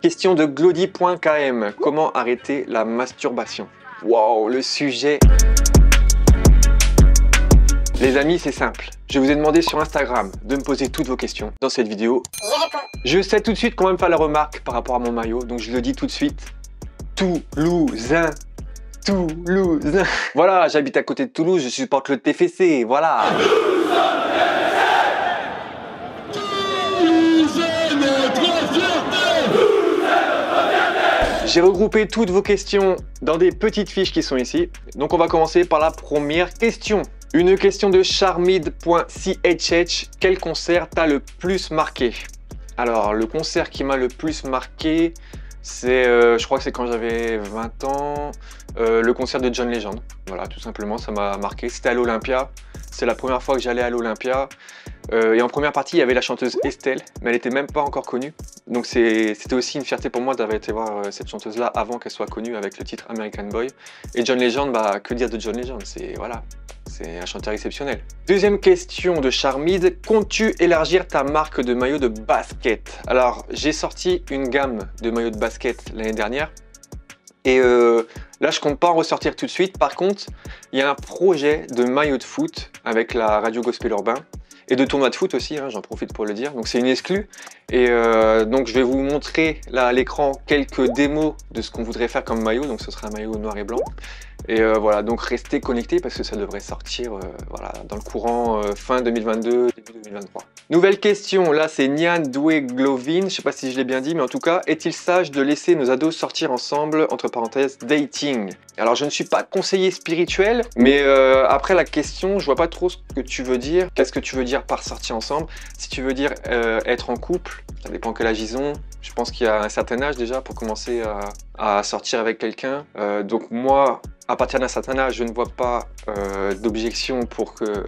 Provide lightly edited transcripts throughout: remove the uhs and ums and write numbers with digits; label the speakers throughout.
Speaker 1: Question de Glody.km. Comment arrêter la masturbation? Waouh, le sujet. Les amis, c'est simple. Je vous ai demandé sur Instagram de me poser toutes vos questions dans cette vidéo.
Speaker 2: J'y réponds.
Speaker 1: Je sais tout de suite qu'on va me faire la remarque par rapport à mon maillot, donc je le dis tout de suite. Toulousain. Toulousain. Voilà, j'habite à côté de Toulouse, je supporte le TFC, voilà. J'ai regroupé toutes vos questions dans des petites fiches qui sont ici. Donc on va commencer par la première question. Une question de charmid.chh. Quel concert t'a le plus marqué? Alors le concert qui m'a le plus marqué, c'est, je crois que c'est quand j'avais 20 ans, le concert de John Legend. Voilà, tout simplement, ça m'a marqué. C'était à l'Olympia. C'est la première fois que j'allais à l'Olympia. Et en première partie, il y avait la chanteuse Estelle, mais elle n'était même pas encore connue. Donc c'était aussi une fierté pour moi d'avoir été voir cette chanteuse-là avant qu'elle soit connue avec le titre American Boy. Et John Legend, bah, que dire de John Legend? Voilà, c'est un chanteur exceptionnel. Deuxième question de Charmid. Comptes-tu élargir ta marque de maillots de basket? Alors, j'ai sorti une gamme de maillots de basket l'année dernière. Et là, je compte pas en ressortir tout de suite. Par contre, il y a un projet de maillot de foot avec la radio Gospel Urbain. Et de tournoi de foot aussi, hein, j'en profite pour le dire. Donc c'est une exclue. Et donc je vais vous montrer là à l'écran quelques démos de ce qu'on voudrait faire comme maillot. Donc ce sera un maillot noir et blanc. Et voilà, donc restez connectés parce que ça devrait sortir voilà, dans le courant fin 2022, début 2023. Nouvelle question, là c'est Nian Doué Glovin, je sais pas si je l'ai bien dit, mais en tout cas, est-il sage de laisser nos ados sortir ensemble, entre parenthèses, dating? Alors je ne suis pas conseiller spirituel, mais après la question, je vois pas trop ce que tu veux dire. Qu'est-ce que tu veux dire par sortir ensemble? Si tu veux dire être en couple, ça dépend quel âge ils ont. Je pense qu'il y a un certain âge déjà pour commencer à sortir avec quelqu'un. Donc moi, à partir d'un certain âge, je ne vois pas d'objection pour que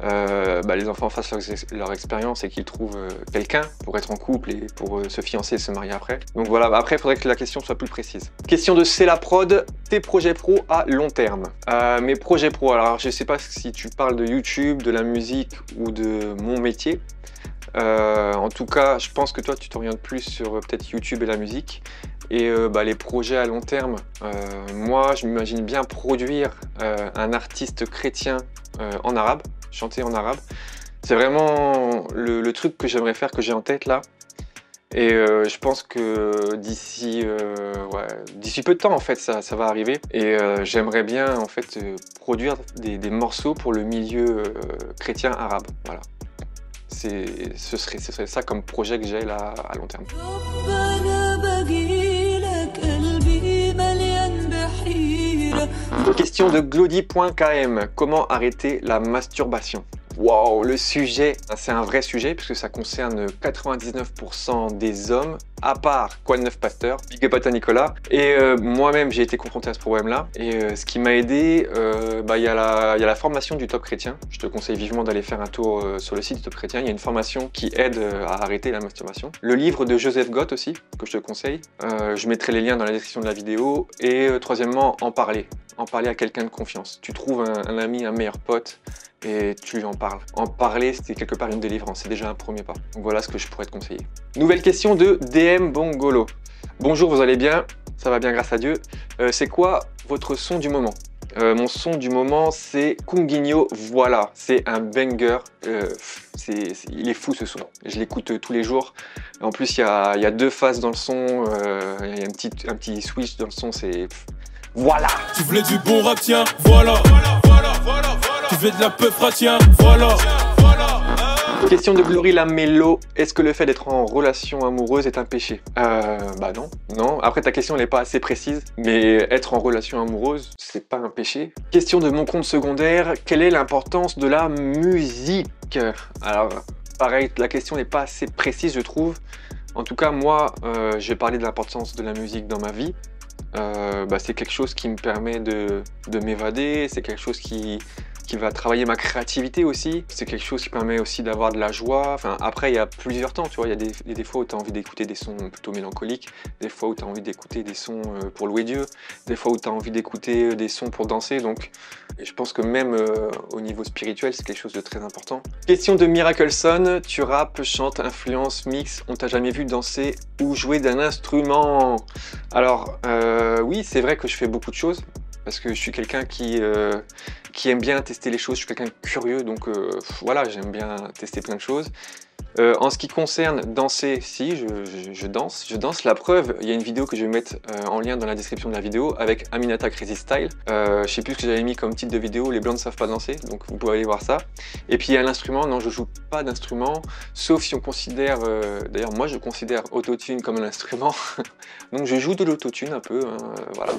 Speaker 1: les enfants fassent leur expérience et qu'ils trouvent quelqu'un pour être en couple et pour se fiancer et se marier après. Donc voilà, après il faudrait que la question soit plus précise. Question de C'est la prod, tes projets pro à long terme. Mes projets pro, alors je ne sais pas si tu parles de YouTube, de la musique ou de mon métier. En tout cas, je pense que toi tu t'orientes plus sur peut-être YouTube et la musique. Et les projets à long terme, moi je m'imagine bien produire un artiste chrétien en arabe, chanter en arabe. C'est vraiment le truc que j'aimerais faire, que j'ai en tête là. Et je pense que d'ici peu de temps en fait ça va arriver. Et j'aimerais bien en fait produire des morceaux pour le milieu chrétien arabe. Voilà. Ce serait ça comme projet que j'ai là à long terme. Question de Glody.km. Comment arrêter la masturbation? Waouh, le sujet, c'est un vrai sujet puisque ça concerne 99% des hommes, à part Quoi de neuf Pasteur, big up à Nicolas. Et moi-même, j'ai été confronté à ce problème-là. Et ce qui m'a aidé, il y a la formation du Top Chrétien. Je te conseille vivement d'aller faire un tour sur le site du Top Chrétien. Il y a une formation qui aide à arrêter la masturbation. Le livre de Joseph Gott aussi, que je te conseille. Je mettrai les liens dans la description de la vidéo. Et troisièmement, en parler. En parler à quelqu'un de confiance. Tu trouves un ami, un meilleur pote, et tu lui en parles. En parler, c'est quelque part une délivrance, c'est déjà un premier pas. Donc voilà ce que je pourrais te conseiller. Nouvelle question de DM Bongolo. Bonjour, vous allez bien? Ça va bien grâce à Dieu. C'est quoi votre son du moment? Mon son du moment, c'est Kunguinho, voilà. C'est un banger. Il est fou ce son. Je l'écoute tous les jours. En plus, il y a deux phases dans le son. Il y a un petit switch dans le son. C'est... Voilà.
Speaker 3: Tu voulais du bon rap, tiens, voilà. Tu veux de la peu tiens, voilà.
Speaker 1: Question de Glory Lamello. Est-ce que le fait d'être en relation amoureuse est un péché? Bah non. Non. Après ta question elle n'est pas assez précise, mais être en relation amoureuse, c'est pas un péché. Question de Mon compte secondaire. Quelle est l'importance de la musique? Alors, pareil, la question n'est pas assez précise, je trouve. En tout cas, moi, je vais parler de l'importance de la musique dans ma vie. C'est quelque chose qui me permet de m'évader, c'est quelque chose qui qui va travailler ma créativité aussi. C'est quelque chose qui permet aussi d'avoir de la joie. Enfin, après, il y a plusieurs temps, tu vois. Il y a des fois où tu as envie d'écouter des sons plutôt mélancoliques, des fois où tu as envie d'écouter des sons pour louer Dieu, des fois où tu as envie d'écouter des sons pour danser. Donc, je pense que même au niveau spirituel, c'est quelque chose de très important. Question de Miracleson, tu rappes, chantes, influences, mix, on t'a jamais vu danser ou jouer d'un instrument? Alors, oui, c'est vrai que je fais beaucoup de choses, parce que je suis quelqu'un qui aime bien tester les choses, je suis quelqu'un de curieux, donc voilà, j'aime bien tester plein de choses. En ce qui concerne danser, si, je danse. La preuve, il y a une vidéo que je vais mettre en lien dans la description de la vidéo avec Aminata Crazy Style. Je sais plus ce que j'avais mis comme titre de vidéo, les blancs ne savent pas danser, donc vous pouvez aller voir ça. Et puis il y a l'instrument, non, je joue pas d'instrument, sauf si on considère, d'ailleurs moi je considère autotune comme un instrument, donc je joue de l'autotune un peu, hein, voilà.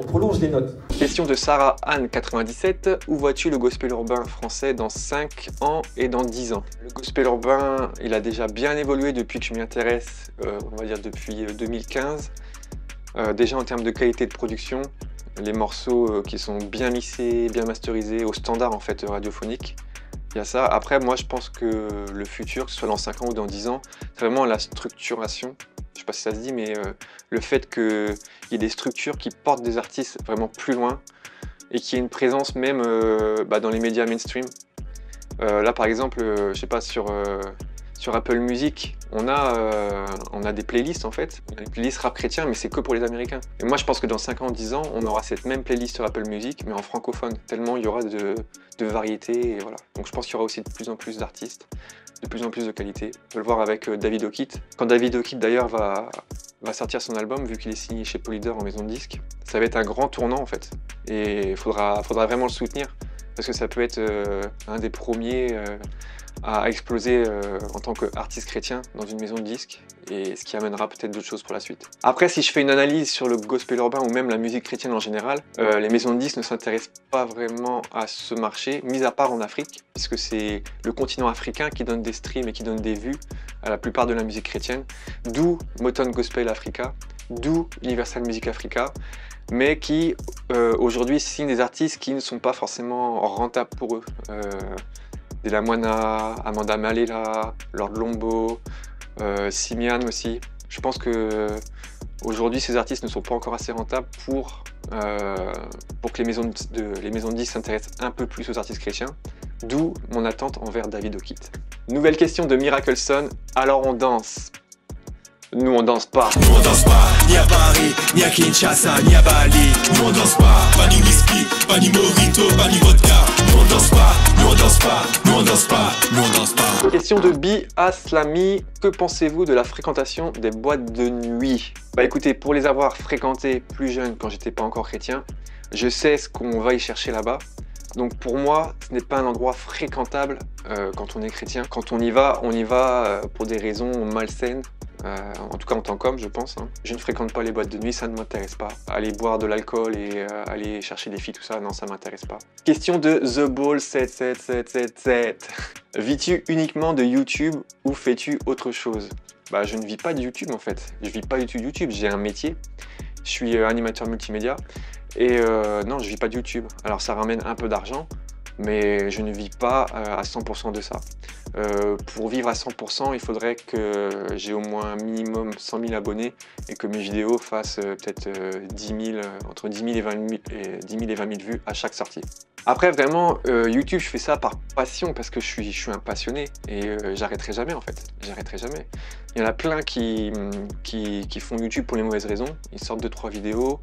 Speaker 2: On prolonge les notes.
Speaker 1: Question de Sarah Anne 97, où vois-tu le gospel urbain français dans 5 ans et dans 10 ans? Le gospel urbain, il a déjà bien évolué depuis que je m'y intéresse, on va dire depuis 2015. Déjà en termes de qualité de production, les morceaux qui sont bien mixés, bien masterisés, au standard en fait radiophonique. Il y a ça. Après, moi je pense que le futur, que ce soit dans 5 ans ou dans 10 ans, c'est vraiment la structuration. Je sais pas si ça se dit, mais le fait qu'il y ait des structures qui portent des artistes vraiment plus loin et qu'il y ait une présence même dans les médias mainstream. Là par exemple, je sais pas, sur Apple Music, on a des playlists en fait, des playlists rap chrétien, mais c'est que pour les Américains. Et moi je pense que dans 5 ans, 10 ans, on aura cette même playlist sur Apple Music, mais en francophone, tellement il y aura de variété, et voilà. Donc je pense qu'il y aura aussi de plus en plus d'artistes, de plus en plus de qualité. On peut le voir avec David O'Keefe. Quand David O'Keefe d'ailleurs va sortir son album, vu qu'il est signé chez Polydor en maison de disque, ça va être un grand tournant en fait. Et il faudra vraiment le soutenir, parce que ça peut être un des premiers à exploser en tant qu'artiste chrétien dans une maison de disques, et ce qui amènera peut-être d'autres choses pour la suite. Après, si je fais une analyse sur le gospel urbain ou même la musique chrétienne en général, les maisons de disques ne s'intéressent pas vraiment à ce marché, mis à part en Afrique, puisque c'est le continent africain qui donne des streams et qui donne des vues à la plupart de la musique chrétienne, d'où Motown Gospel Africa, d'où Universal Music Africa, mais qui aujourd'hui signent des artistes qui ne sont pas forcément rentables pour eux. Dela Moana, Amanda Malela, Lord Lombo, Simian aussi. Je pense que aujourd'hui ces artistes ne sont pas encore assez rentables pour que les maisons de disques s'intéressent un peu plus aux artistes chrétiens. D'où mon attente envers David O'Keefe. Nouvelle question de Miracleson. Alors on danse? Nous on danse pas.
Speaker 3: Nous on danse pas, ni à Paris, ni à Kinshasa, ni à Bali. Nous on danse pas ni whisky, pas ni mojito, pas ni vodka. Nous on danse pas, nous on danse pas, nous on danse pas, nous on danse pas.
Speaker 1: Question de Bi Aslami, que pensez-vous de la fréquentation des boîtes de nuit? Bah écoutez, pour les avoir fréquentées plus jeune quand j'étais pas encore chrétien, je sais ce qu'on va y chercher là-bas. Donc pour moi, ce n'est pas un endroit fréquentable quand on est chrétien. Quand on y va pour des raisons malsaines. En tout cas en tant qu'homme, je pense. Hein. Je ne fréquente pas les boîtes de nuit, ça ne m'intéresse pas. Aller boire de l'alcool et aller chercher des filles, tout ça, non, ça m'intéresse pas. Question de TheBall77777. Vis-tu uniquement de YouTube ou fais-tu autre chose? Bah, je ne vis pas de YouTube en fait. Je vis pas du tout de YouTube, j'ai un métier. Je suis animateur multimédia et non, je vis pas de YouTube. Alors ça ramène un peu d'argent, mais je ne vis pas à 100% de ça. Pour vivre à 100%, il faudrait que j'ai au moins un minimum 100 000 abonnés et que mes vidéos fassent peut-être entre 10 000 et 20 000 vues à chaque sortie. Après vraiment, YouTube, je fais ça par passion parce que je suis un passionné et j'arrêterai jamais en fait, j'arrêterai jamais. Il y en a plein qui font YouTube pour les mauvaises raisons, ils sortent 2-3 vidéos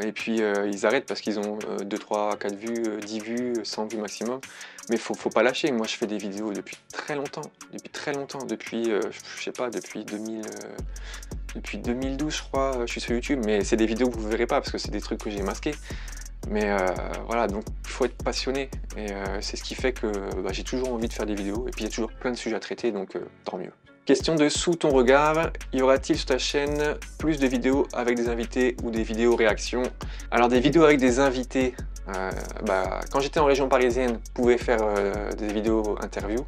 Speaker 1: et puis ils arrêtent parce qu'ils ont 2, 3, 4 vues, 10 vues, 100 vues maximum. Mais faut pas lâcher, moi je fais des vidéos depuis très longtemps, depuis je sais pas, depuis 2012 je crois, je suis sur YouTube, mais c'est des vidéos que vous verrez pas parce que c'est des trucs que j'ai masqués. Mais voilà, donc il faut être passionné et c'est ce qui fait que j'ai toujours envie de faire des vidéos et puis il y a toujours plein de sujets à traiter, donc tant mieux. Question de Sous ton regard, y aura-t-il sur ta chaîne plus de vidéos avec des invités ou des vidéos réactions? Alors des vidéos avec des invités, quand j'étais en région parisienne, je pouvais faire des vidéos interviews.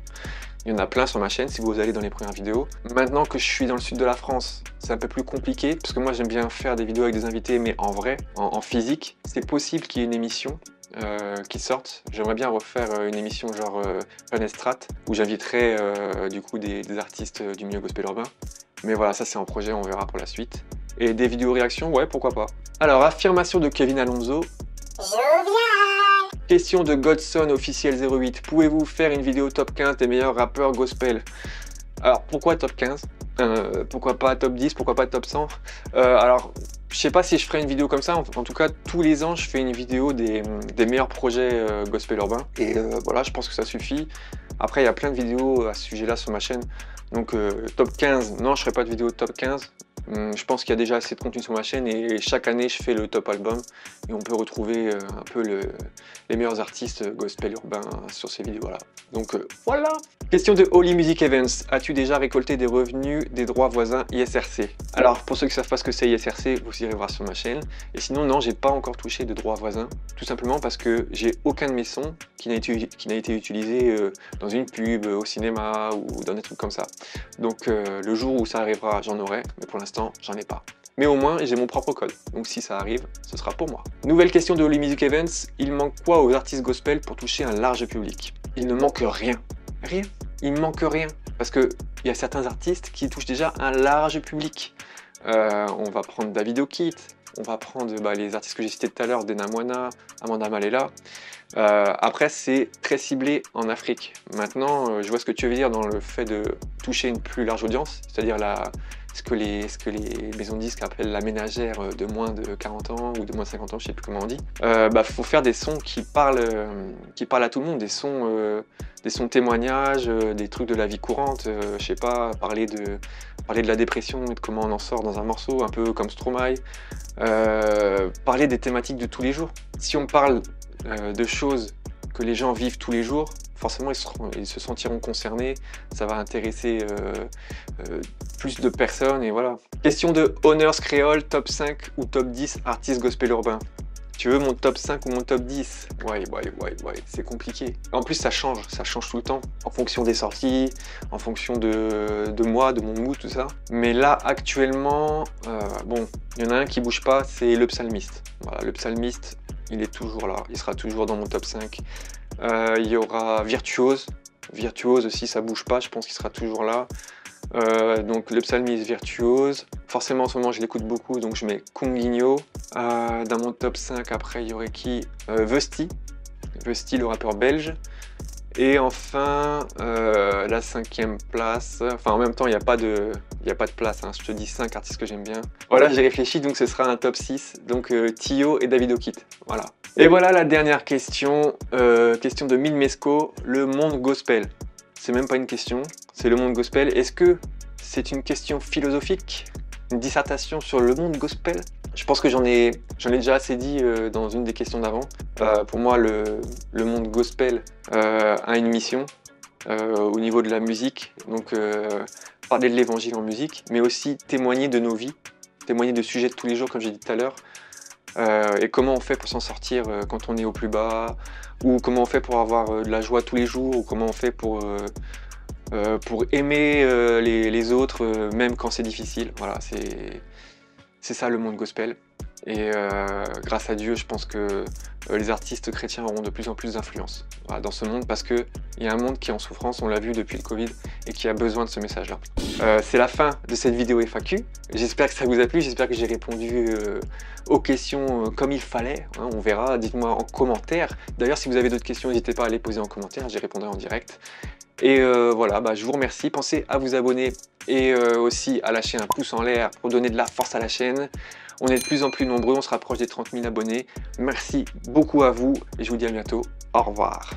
Speaker 1: Il y en a plein sur ma chaîne si vous allez dans les premières vidéos. Maintenant que je suis dans le sud de la France, c'est un peu plus compliqué parce que moi j'aime bien faire des vidéos avec des invités mais en vrai, en physique. C'est possible qu'il y ait une émission qui sorte. J'aimerais bien refaire une émission genre Planète Strat où j'inviterai du coup des artistes du milieu gospel urbain. Mais voilà, ça c'est en projet, on verra pour la suite. Et des vidéos réactions, ouais, pourquoi pas. Alors, affirmation de Kevin Alonso. Question de Godson officiel 08. Pouvez-vous faire une vidéo top 15 des meilleurs rappeurs gospel? Alors, pourquoi top 15? Pourquoi pas top 10? Pourquoi pas top 100? Alors, je sais pas si je ferai une vidéo comme ça. En tout cas, tous les ans, je fais une vidéo des meilleurs projets gospel urbain. Et voilà, je pense que ça suffit. Après, il y a plein de vidéos à ce sujet-là sur ma chaîne. Donc, top 15, non, je ferai pas de vidéo de top 15. Je pense qu'il y a déjà assez de contenu sur ma chaîne et chaque année je fais le top album et on peut retrouver un peu les meilleurs artistes gospel urbain sur ces vidéos là. Donc voilà. Question de Holy Music Events. As-tu déjà récolté des revenus des droits voisins ISRC? Alors pour ceux qui ne savent pas ce que c'est ISRC, vous irez voir sur ma chaîne. Et sinon non, j'ai pas encore touché de droits voisins. Tout simplement parce que j'ai aucun de mes sons qui n'a été utilisé dans une pub, au cinéma ou dans des trucs comme ça. Donc le jour où ça arrivera, j'en aurai, mais pour l'instant, j'en ai pas. Mais au moins, j'ai mon propre code. Donc si ça arrive, ce sera pour moi. Nouvelle question de Holy Music Events. Il manque quoi aux artistes gospel pour toucher un large public? Il ne manque rien. Rien. Il ne manque rien. Parce qu'il y a certains artistes qui touchent déjà un large public. On va prendre David O'Keefe. On va prendre les artistes que j'ai cités tout à l'heure, Dena Moana, Amanda Malela. Après, c'est très ciblé en Afrique. Maintenant, je vois ce que tu veux dire dans le fait de toucher une plus large audience, c'est-à-dire ce que les maisons de disques appellent la ménagère de moins de 40 ans ou de moins de 50 ans, je sais plus comment on dit. Faut faire des sons qui parlent à tout le monde, des sons témoignages, des trucs de la vie courante, je sais pas, parler de la dépression et de comment on en sort dans un morceau, un peu comme Stromae, parler des thématiques de tous les jours. Si on parle de choses que les gens vivent tous les jours, forcément ils se sentiront concernés, ça va intéresser plus de personnes et voilà. Question de Honors Créole, top 5 ou top 10 artistes gospel urbain. Tu veux mon top 5 ou mon top 10? Ouais, c'est compliqué. En plus ça change tout le temps, en fonction des sorties, en fonction de moi, de mon mood, tout ça. Mais là actuellement, bon, il y en a un qui bouge pas, c'est le Psalmiste. Voilà, le Psalmiste, il est toujours là, il sera toujours dans mon top 5. Il y aura Virtuose aussi, ça bouge pas, je pense qu'il sera toujours là. Donc le Psalmiste, Virtuose. Forcément en ce moment je l'écoute beaucoup, donc je mets Kunguinho. Dans mon top 5 après il y aurait qui? Vesti, le rappeur belge. Et enfin la 5e place, enfin en même temps il n'y a pas de place, hein. Je te dis 5 artistes que j'aime bien. Voilà, j'ai réfléchi, donc ce sera un top 6, donc Tio et David O'Keefe, voilà. Et voilà la dernière question, question de Milmesco, le monde gospel. C'est même pas une question, c'est le monde gospel. Est-ce que c'est une question philosophique? Une dissertation sur le monde gospel? Je pense que j'en ai déjà assez dit dans une des questions d'avant. Pour moi, le monde gospel a une mission au niveau de la musique. Donc, parler de l'évangile en musique, mais aussi témoigner de nos vies, témoigner de sujets de tous les jours, comme j'ai dit tout à l'heure. Et comment on fait pour s'en sortir quand on est au plus bas, ou comment on fait pour avoir de la joie tous les jours, ou comment on fait pour aimer les autres, même quand c'est difficile. Voilà, c'est ça le monde gospel. Et grâce à Dieu, je pense que les artistes chrétiens auront de plus en plus d'influence dans ce monde, parce qu'il y a un monde qui est en souffrance, on l'a vu depuis le Covid, et qui a besoin de ce message-là. C'est la fin de cette vidéo FAQ. J'espère que ça vous a plu, j'espère que j'ai répondu aux questions comme il fallait. Hein, on verra, dites-moi en commentaire. D'ailleurs, si vous avez d'autres questions, n'hésitez pas à les poser en commentaire, j'y répondrai en direct. Et voilà, je vous remercie. Pensez à vous abonner et aussi à lâcher un pouce en l'air pour donner de la force à la chaîne. On est de plus en plus nombreux, on se rapproche des 30 000 abonnés. Merci beaucoup à vous et je vous dis à bientôt. Au revoir.